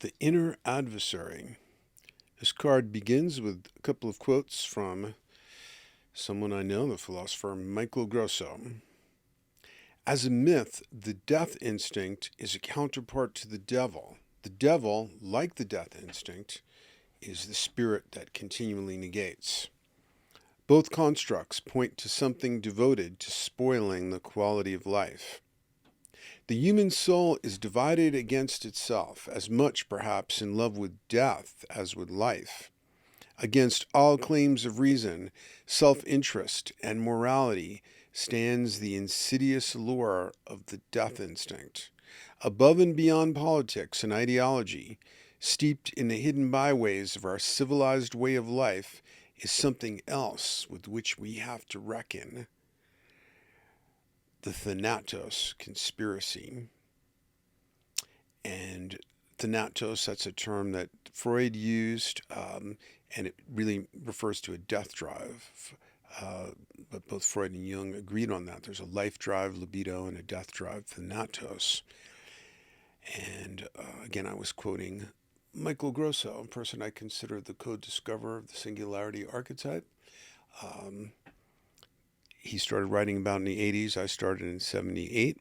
The Inner Adversary. This card begins with a couple of quotes from someone I know, the philosopher Michael Grosso. As a myth, the death instinct is a counterpart to the devil. The devil, like the death instinct, is the spirit that continually negates. Both constructs point to something devoted to spoiling the quality of life. The human soul is divided against itself, as much perhaps in love with death as with life. Against all claims of reason, self-interest, and morality stands the insidious lure of the death instinct. Above and beyond politics and ideology, steeped in the hidden byways of our civilized way of life, is something else with which we have to reckon. The Thanatos conspiracy. And Thanatos, that's a term that Freud used, and it really refers to a death drive. But both Freud and Jung agreed on that. There's a life drive, libido, and a death drive, Thanatos. And again, I was quoting Michael Grosso, a person I consider the co-discoverer of the singularity archetype. He started writing about in the 80s. I started in 78.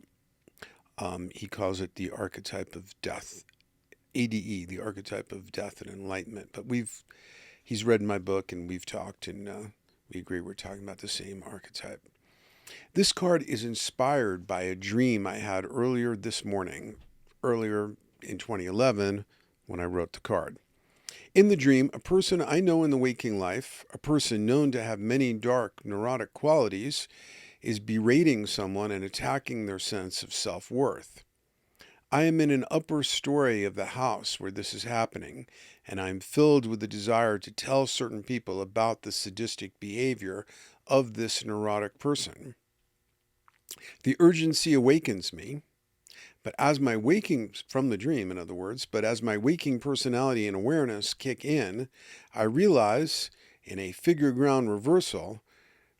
He calls it the archetype of death, ADE, the archetype of death and enlightenment. But he's read my book and we've talked, and we agree we're talking about the same archetype. This card is inspired by a dream I had earlier this morning, earlier in 2011 when I wrote the card. In the dream, a person I know in the waking life, a person known to have many dark neurotic qualities, is berating someone and attacking their sense of self-worth. I am in an upper story of the house where this is happening, and I am filled with the desire to tell certain people about the sadistic behavior of this neurotic person. The urgency awakens me, but as my waking, from the dream in other words, but as my waking personality and awareness kick in, I realize, in a figure ground reversal,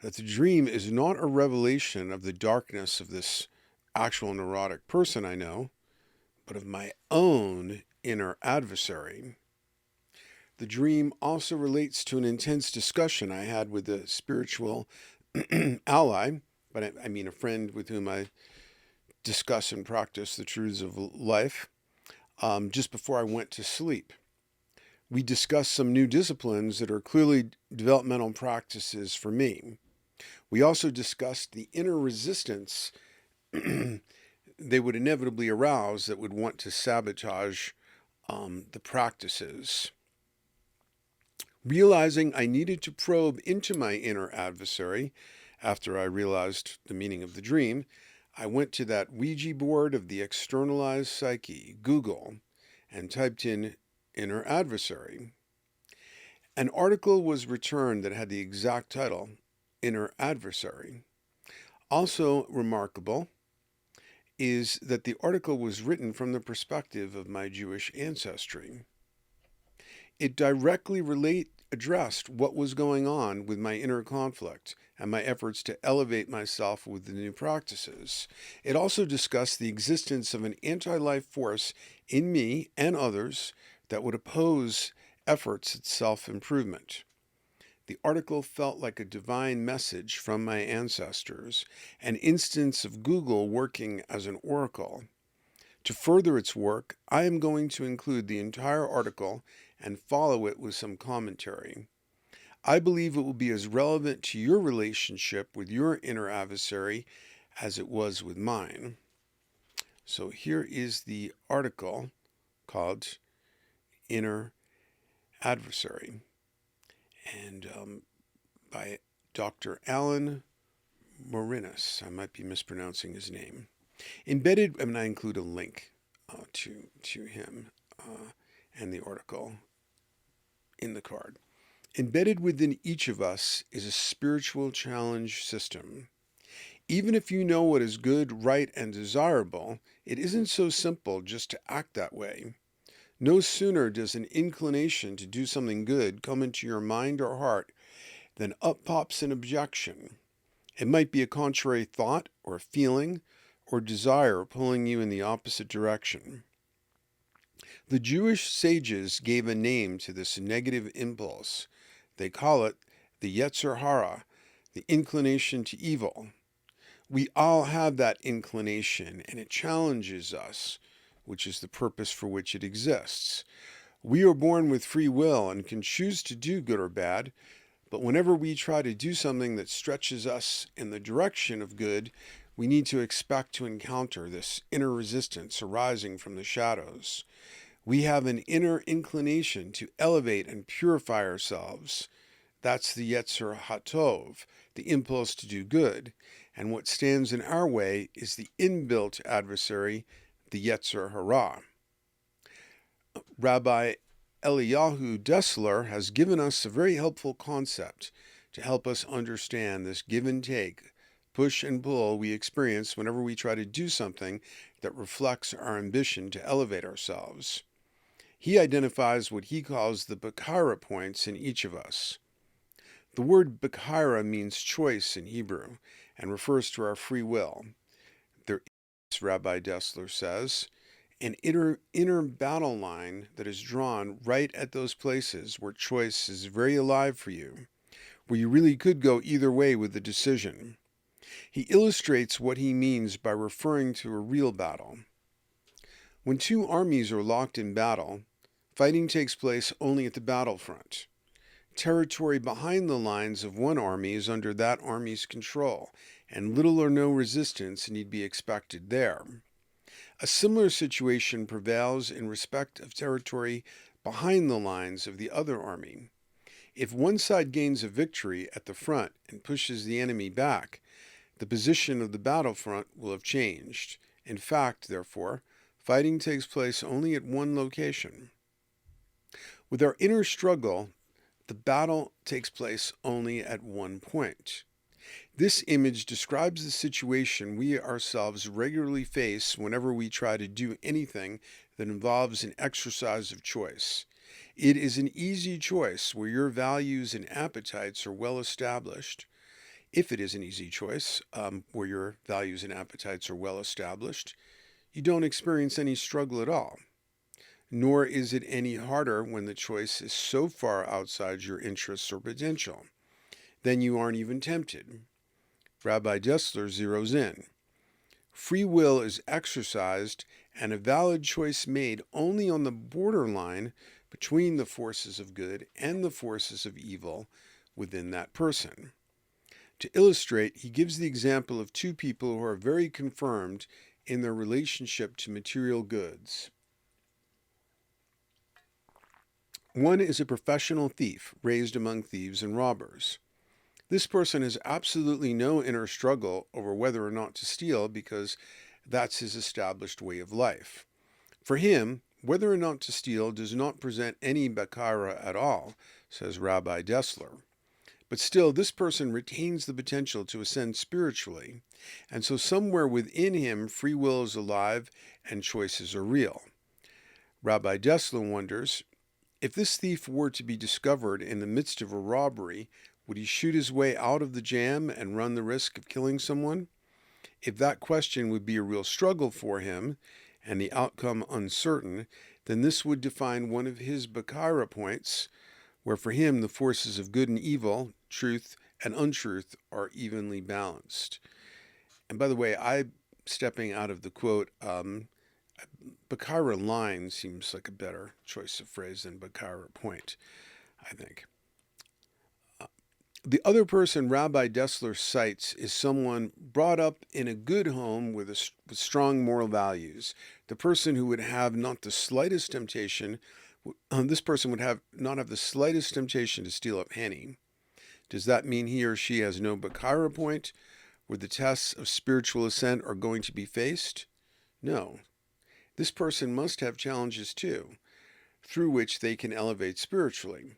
that the dream is not a revelation of the darkness of this actual neurotic person I know, but of my own inner adversary. The dream also relates to an intense discussion I had with a spiritual ally, but I mean a friend with whom I discuss and practice the truths of life, just before I went to sleep. We discussed some new disciplines that are clearly developmental practices for me. We also discussed the inner resistance they would inevitably arouse that would want to sabotage the practices. Realizing I needed to probe into my inner adversary after I realized the meaning of the dream, I went to that Ouija board of the externalized psyche, Google, and typed in Inner Adversary. An article was returned that had the exact title, Inner Adversary. Also remarkable is that the article was written from the perspective of my Jewish ancestry. It directly addressed what was going on with my inner conflict and my efforts to elevate myself with the new practices. It also discussed the existence of an anti-life force in me and others that would oppose efforts at self-improvement. The article felt like a divine message from my ancestors, an instance of Google working as an oracle. To further its work, I am going to include the entire article and follow it with some commentary. I believe it will be as relevant to your relationship with your inner adversary as it was with mine. So here is the article called Inner Adversary, and by Dr. Alan Morinis. I might be mispronouncing his name. Embedded, I include a link to him and the article in the card. Embedded within each of us is a spiritual challenge system. Even if you know what is good, right, and desirable, it isn't so simple just to act that way. No sooner does an inclination to do something good come into your mind or heart than up pops an objection. It might be a contrary thought or feeling or desire pulling you in the opposite direction. The Jewish sages gave a name to this negative impulse. They call it the yetzer hara, the inclination to evil. We all have that inclination, and it challenges us, which is the purpose for which it exists. We are born with free will and can choose to do good or bad, but whenever we try to do something that stretches us in the direction of good, we need to expect to encounter this inner resistance arising from the shadows. We have an inner inclination to elevate and purify ourselves. That's the yetzer hatov, the impulse to do good, and what stands in our way is the inbuilt adversary, the yetzer hara. Rabbi Eliyahu Dessler has given us a very helpful concept to help us understand this give and take, push and pull we experience whenever we try to do something that reflects our ambition to elevate ourselves. He identifies what he calls the Beyra points in each of us. The word Beyra means choice in Hebrew and refers to our free will. There is, Rabbi Dessler says, an inner battle line that is drawn right at those places where choice is very alive for you, where you really could go either way with the decision. He illustrates what he means by referring to a real battle. When two armies are locked in battle, fighting takes place only at the battlefront. Territory behind the lines of one army is under that army's control, and little or no resistance need be expected there. A similar situation prevails in respect of territory behind the lines of the other army. If one side gains a victory at the front and pushes the enemy back, the position of the battlefront will have changed. In fact, therefore, fighting takes place only at one location. With our inner struggle, the battle takes place only at one point. This image describes the situation we ourselves regularly face whenever we try to do anything that involves an exercise of choice. It is an easy choice where your values and appetites are well established. If it is an easy choice where your values and appetites are well established, you don't experience any struggle at all. Nor is it any harder when the choice is so far outside your interests or potential. Then you aren't even tempted. Rabbi Dessler zeroes in. Free will is exercised and a valid choice made only on the borderline between the forces of good and the forces of evil within that person. To illustrate, he gives the example of two people who are very confirmed in their relationship to material goods. One is a professional thief raised among thieves and robbers. This person has absolutely no inner struggle over whether or not to steal because that's his established way of life. For him, whether or not to steal does not present any Beyra at all, says Rabbi Dessler. But still, this person retains the potential to ascend spiritually, and so somewhere within him free will is alive and choices are real. Rabbi Dessler wonders, if this thief were to be discovered in the midst of a robbery, would he shoot his way out of the jam and run the risk of killing someone? If that question would be a real struggle for him, and the outcome uncertain, then this would define one of his Beyra points, where for him the forces of good and evil, truth and untruth, are evenly balanced. And by the way, I'm stepping out of the quote, Beyra Lines seems like a better choice of phrase than Beyra Point, I think. The other person Rabbi Dessler cites is someone brought up in a good home with strong moral values. The person who would have not the slightest temptation, this person would not have the slightest temptation to steal a penny. Does that mean he or she has no Beyra point where the tests of spiritual ascent are going to be faced? No. This person must have challenges too, through which they can elevate spiritually.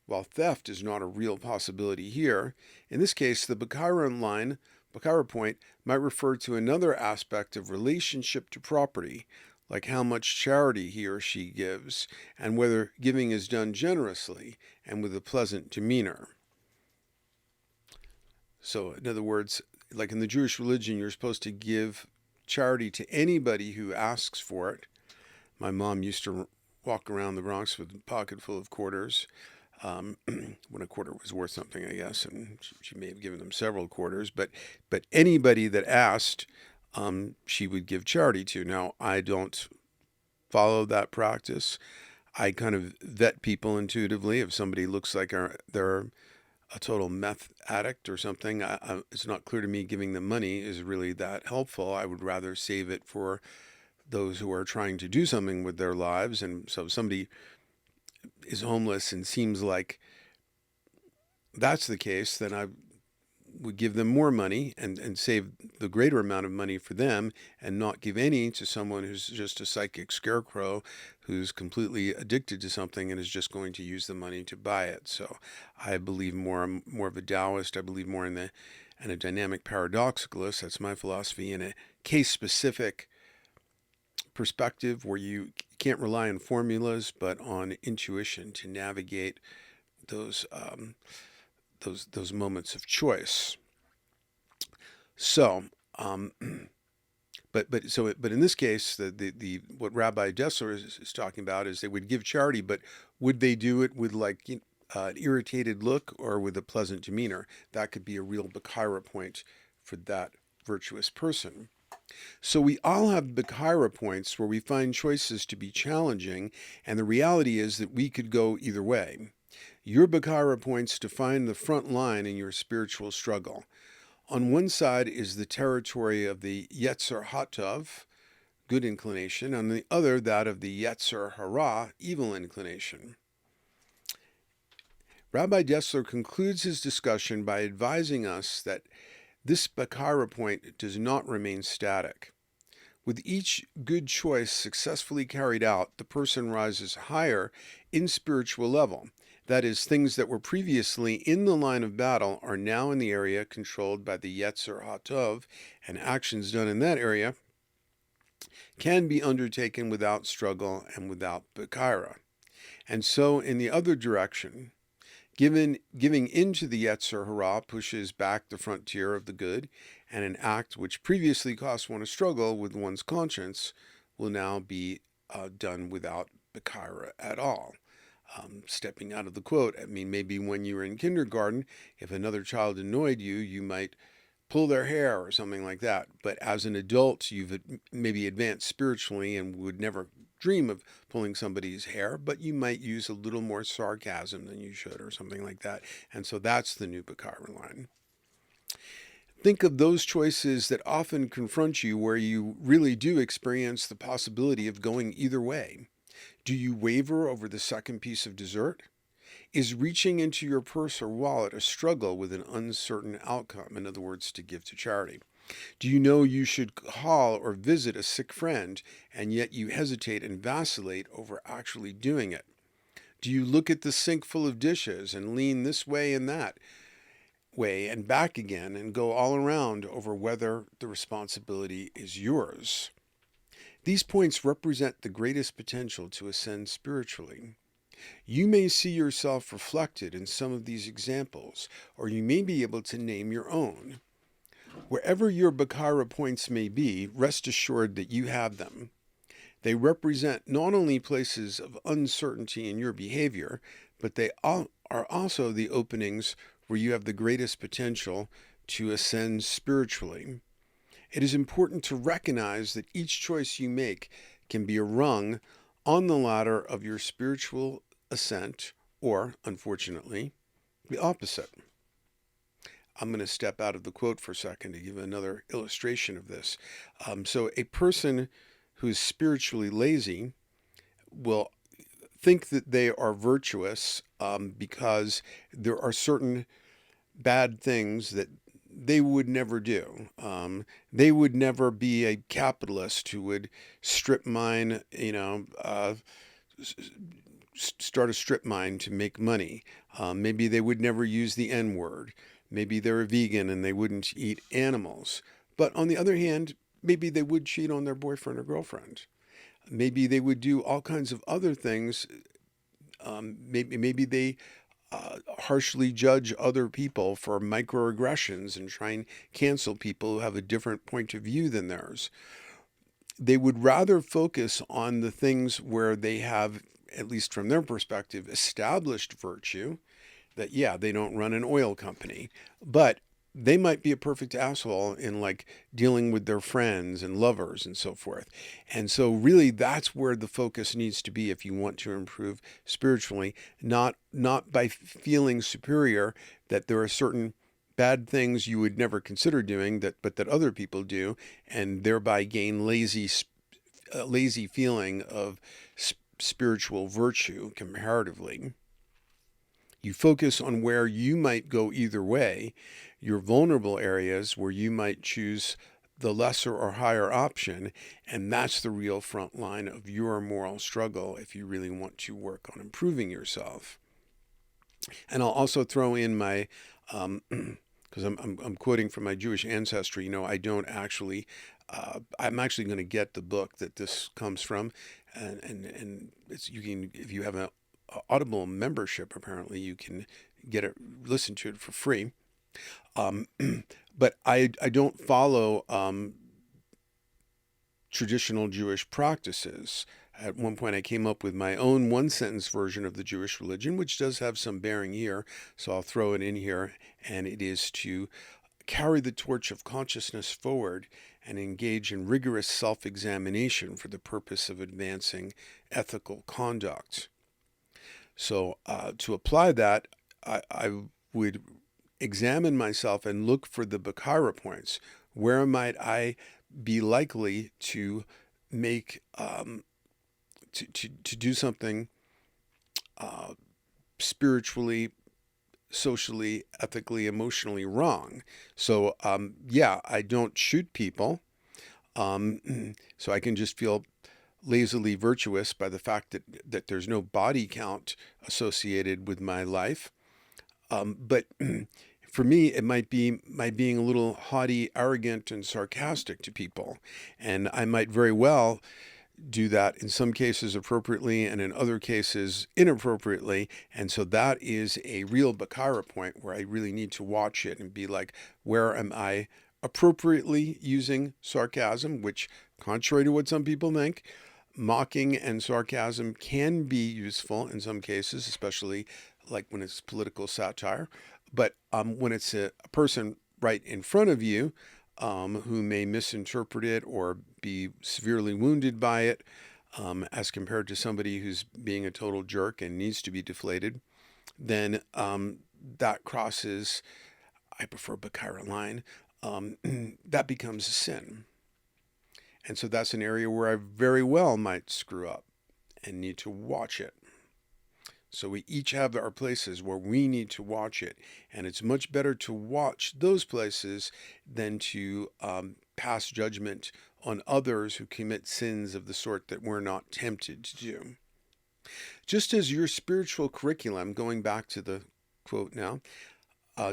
While theft is not a real possibility here, in this case the Beyra point might refer to another aspect of relationship to property, like how much charity he or she gives, and whether giving is done generously and with a pleasant demeanor. So, in other words, like in the Jewish religion, you're supposed to give charity to anybody who asks for it. My mom used to walk around the Bronx with a pocket full of quarters. When a quarter was worth something, I guess, and she may have given them several quarters. But anybody that asked, she would give charity to. Now, I don't follow that practice. I kind of vet people intuitively. If somebody looks like they're a total meth addict or something, it's not clear to me giving them money is really that helpful. I would rather save it for those who are trying to do something with their lives. And so if somebody is homeless and seems like that's the case, then I would give them more money and save the greater amount of money for them and not give any to someone who's just a psychic scarecrow who's completely addicted to something and is just going to use the money to buy it. So I believe I'm more of a Taoist. I believe more in a dynamic paradoxicalist. That's my philosophy, in a case-specific perspective where you can't rely on formulas but on intuition to navigate those moments of choice. So, but in this case, the what Rabbi Dessler is talking about is they would give charity, but would they do it with like an irritated look or with a pleasant demeanor? That could be a real Beyra point for that virtuous person. So we all have Beyra points where we find choices to be challenging, and the reality is that we could go either way. Your Beyra points define the front line in your spiritual struggle. On one side is the territory of the yetzer hatov, good inclination, on the other that of the yetzer hara, evil inclination. Rabbi Dessler concludes his discussion by advising us that this Beyra point does not remain static. With each good choice successfully carried out, the person rises higher in spiritual level. That is, things that were previously in the line of battle are now in the area controlled by the yetzer hatov, and actions done in that area can be undertaken without struggle and without Beyra. And so in the other direction, giving into the yetzer hara pushes back the frontier of the good, and an act which previously cost one a struggle with one's conscience will now be done without Beyra at all. Stepping out of the quote, I mean, maybe when you were in kindergarten, if another child annoyed you, you might pull their hair or something like that. But as an adult, you've maybe advanced spiritually and would never dream of pulling somebody's hair, but you might use a little more sarcasm than you should or something like that. And so that's the new Beyra line. Think of those choices that often confront you where you really do experience the possibility of going either way. Do you waver over the second piece of dessert? Is reaching into your purse or wallet a struggle with an uncertain outcome? In other words, to give to charity. Do you know you should call or visit a sick friend, and yet you hesitate and vacillate over actually doing it? Do you look at the sink full of dishes and lean this way and that way and back again and go all around over whether the responsibility is yours? These points represent the greatest potential to ascend spiritually. You may see yourself reflected in some of these examples, or you may be able to name your own. Wherever your Beyra points may be, rest assured that you have them. They represent not only places of uncertainty in your behavior, but they are also the openings where you have the greatest potential to ascend spiritually. It is important to recognize that each choice you make can be a rung on the ladder of your spiritual ascent, or, unfortunately, the opposite. I'm going to step out of the quote for a second to give another illustration of this. So a person who's spiritually lazy will think that they are virtuous because there are certain bad things that they would never do. They would never be a capitalist who would strip mine, start a strip mine to make money. Maybe they would never use the N-word. Maybe they're a vegan and they wouldn't eat animals. But on the other hand, maybe they would cheat on their boyfriend or girlfriend. Maybe they would do all kinds of other things. Maybe they harshly judge other people for microaggressions and try and cancel people who have a different point of view than theirs. they would rather focus on the things where they have, at least from their perspective, established virtue. That, yeah, they don't run an oil company, but they might be a perfect asshole in like dealing with their friends and lovers and so forth. And so really that's where the focus needs to be if you want to improve spiritually, not by feeling superior that there are certain bad things you would never consider doing that other people do, and thereby gain lazy feeling of spiritual virtue comparatively. You focus on where you might go either way, your vulnerable areas where you might choose the lesser or higher option, and that's the real front line of your moral struggle if you really want to work on improving yourself. And I'll also throw in my, because I'm quoting from my Jewish ancestry. I don't actually. I'm actually going to get the book that this comes from, and it's, you can, if you have an Audible membership, apparently you can get it, listen to it for free. Um, but I don't follow traditional Jewish practices. At one point, I came up with my own one sentence version of the Jewish religion, which does have some bearing here. So I'll throw it in here. And it is to carry the torch of consciousness forward and engage in rigorous self examination for the purpose of advancing ethical conduct. So to apply that, I would examine myself and look for the Beyra points. Where might I be likely to make to do something spiritually, socially, ethically, emotionally wrong? So yeah, I don't shoot people, so I can just feel lazily virtuous by the fact that there's no body count associated with my life. But for me, it might be my being a little haughty, arrogant, and sarcastic to people. And I might very well do that in some cases appropriately and in other cases inappropriately. And so that is a real Beyra point where I really need to watch it and be like, where am I appropriately using sarcasm, which, contrary to what some people think, mocking and sarcasm can be useful in some cases, especially like when it's political satire. But when it's a person right in front of you who may misinterpret it or be severely wounded by it, as compared to somebody who's being a total jerk and needs to be deflated, then that crosses, I prefer Beyra line, that becomes a sin. And so that's an area where I very well might screw up and need to watch it. So we each have our places where we need to watch it. And it's much better to watch those places than to pass judgment on others who commit sins of the sort that we're not tempted to do. Just as your spiritual curriculum, going back to the quote now,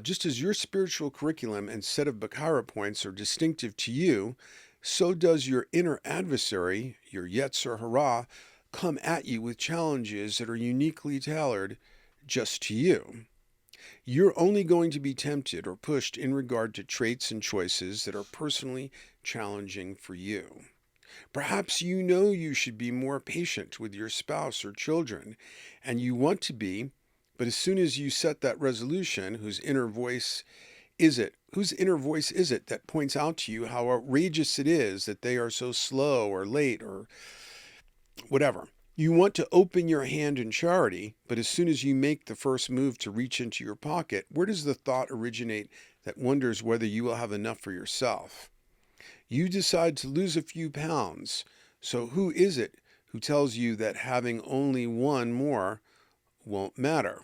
just as your spiritual curriculum and set of Beyra points are distinctive to you, so does your inner adversary, your yetzer hara, come at you with challenges that are uniquely tailored just to you. You're only going to be tempted or pushed in regard to traits and choices that are personally challenging for you. Perhaps you know you should be more patient with your spouse or children, and you want to be, but as soon as you set that resolution, whose inner voice is it that points out to you how outrageous it is that they are so slow or late or whatever? You want to open your hand in charity, but as soon as you make the first move to reach into your pocket, where does the thought originate that wonders whether you will have enough for yourself? You decide to lose a few pounds. So who is it who tells you that having only one more won't matter?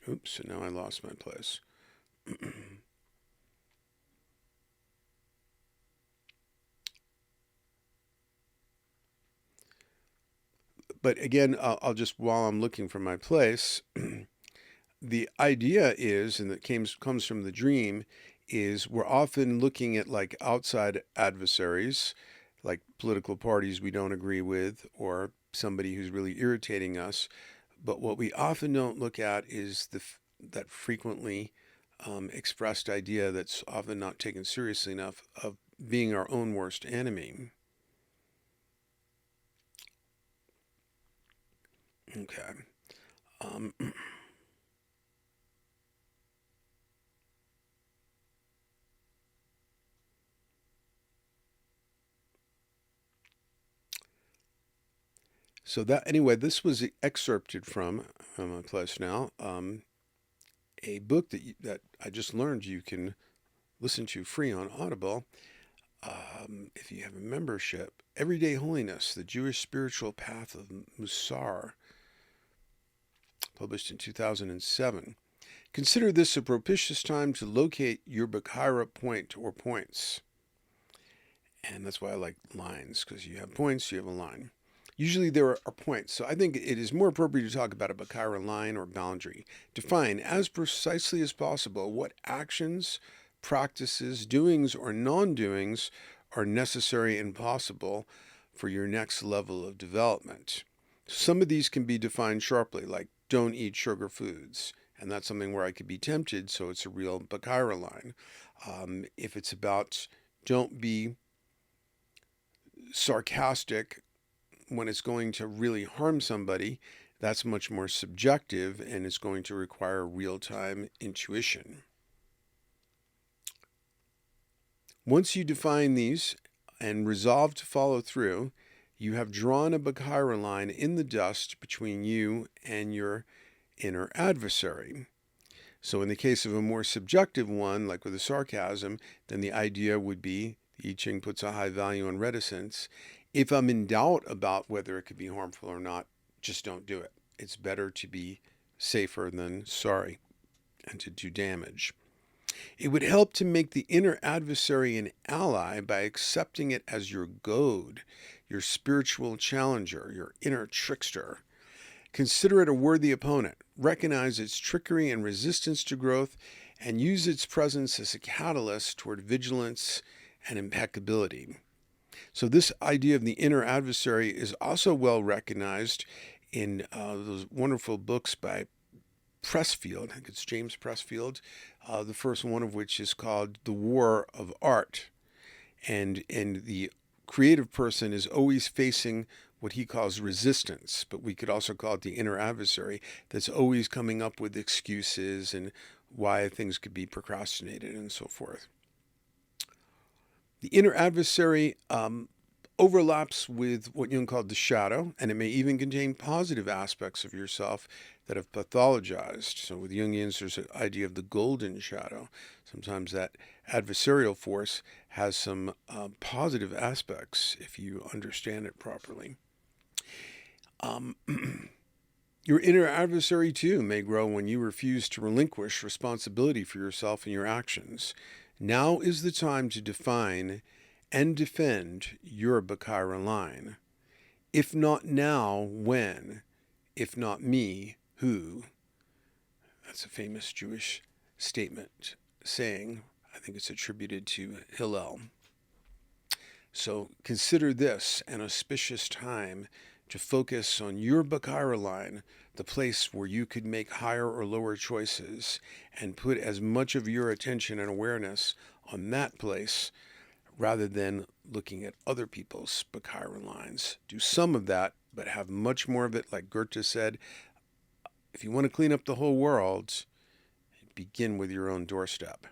Oops, so now I lost my place. But again, I'll just, while I'm looking for my place, the idea is, and that comes from the dream, is we're often looking at like outside adversaries, like political parties we don't agree with, or somebody who's really irritating us. But what we often don't look at is that frequently expressed idea that's often not taken seriously enough of being our own worst enemy. Okay. Um, so that anyway, this was excerpted from my place now, a book that I just learned you can listen to free on Audible. If you have a membership, Everyday Holiness, The Jewish Spiritual Path of Musar, published in 2007. Consider this a propitious time to locate your Beyra point or points. And that's why I like lines, because you have points, you have a line. Usually there are points, so I think it is more appropriate to talk about a Beyra line or boundary. Define as precisely as possible what actions, practices, doings, or non-doings are necessary and possible for your next level of development. Some of these can be defined sharply, like don't eat sugar foods, and that's something where I could be tempted, so it's a real Beyra line. If it's about don't be sarcastic when it's going to really harm somebody, that's much more subjective and it's going to require real-time intuition. Once you define these and resolve to follow through, you have drawn a Beyra line in the dust between you and your inner adversary. So in the case of a more subjective one, like with a sarcasm, then the idea would be, the I Ching puts a high value on reticence. If I'm in doubt about whether it could be harmful or not, just don't do it. It's better to be safer than sorry and to do damage. It would help to make the inner adversary an ally by accepting it as your goad, your spiritual challenger, your inner trickster. Consider it a worthy opponent. Recognize its trickery and resistance to growth, and use its presence as a catalyst toward vigilance and impeccability. So this idea of the inner adversary is also well recognized in those wonderful books by Pressfield. I think it's James Pressfield, the first one of which is called The War of Art. And the creative person is always facing what he calls resistance, but we could also call it the inner adversary that's always coming up with excuses and why things could be procrastinated and so forth. The inner adversary overlaps with what Jung called the shadow, and it may even contain positive aspects of yourself that have pathologized. So with Jungians, there's an idea of the golden shadow. Sometimes that adversarial force has some positive aspects if you understand it properly. Your inner adversary, too, may grow when you refuse to relinquish responsibility for yourself and your actions. Now is the time to define and defend your Beyra line. If not now, when? If not me, who? That's a famous Jewish statement, saying, I think it's attributed to Hillel. So consider this an auspicious time to focus on your Beyra line, the place where you could make higher or lower choices, and put as much of your attention and awareness on that place rather than looking at other people's Beyra lines. Do some of that, but have much more of it. Like Goethe said, if you want to clean up the whole world, begin with your own doorstep.